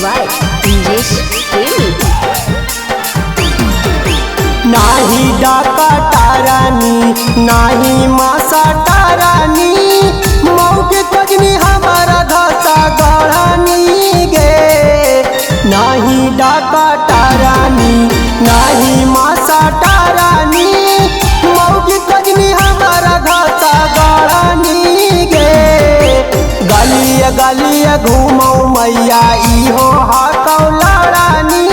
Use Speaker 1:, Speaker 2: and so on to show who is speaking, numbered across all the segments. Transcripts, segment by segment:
Speaker 1: by Rajesh Premi।
Speaker 2: नाही डाका टारानी नाही मासा टारानी मौके कजनी हमारा घसा गढ़ानी गे। नाही डाका टारानी नाही मासा टारानी मौके कजनी हमारा घसा गढ़ानी गे। गलिया गलिया घूमौ मैया इहो हाकौ लड़ानी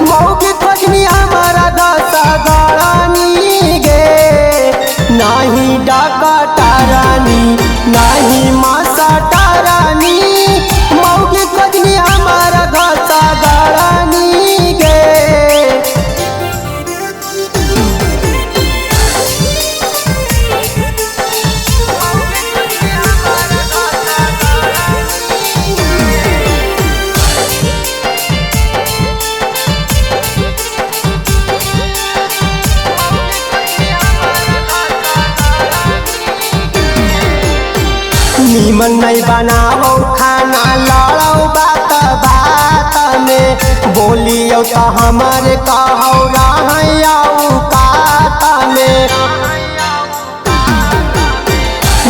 Speaker 2: मौके कजनी हमारा घसा गढ़ानी गे। नाही डाका टारानी नाही मासा टारानी मौके कजनी हमारा घसा गढ़ानी गे। नीमन नहीं बनाओ खाना लड़ो बात बात में बोलियो तो हमारे कहो रहौ कात में।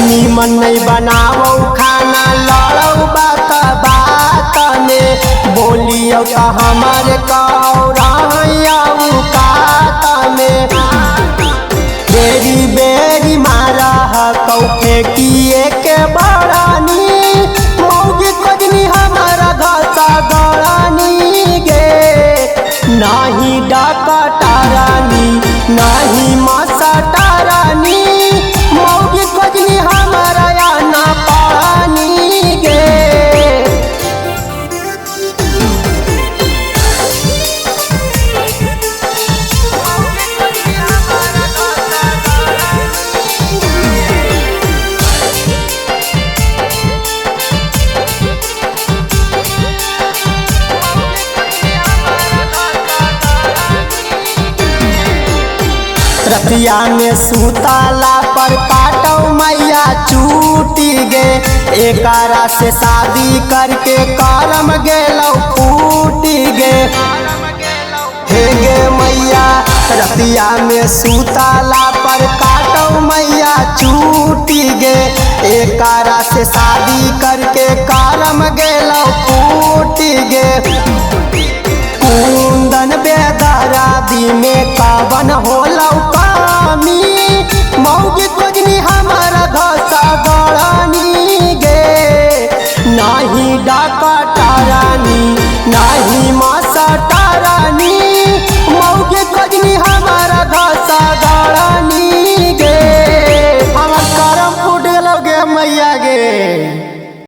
Speaker 2: नीमन नहीं बनाओ खाना लड़ो बात बात में बोलियो तो हमारे कहो रहौ कात में। बेरी बेरी मारा हकौ फेंकिए के बड़ानी मौगी कजनी हमारा घसा गड़ानी गे। नाही डाका टारानी नाही मासा टारानी मौगी कजनी हमारा आना पानी गे। रतिया में सुताला पर काटौ मैया चूटी गे। एकारा से शादी करके करम गेलौ फूटी गे। हे गे मैया रतिया में सुताला पर काटौ मैया चूटी गे। एकारा से शादी करके करम गेलौ फूटी गे। कुंदन बेदरादी में कवन होलौ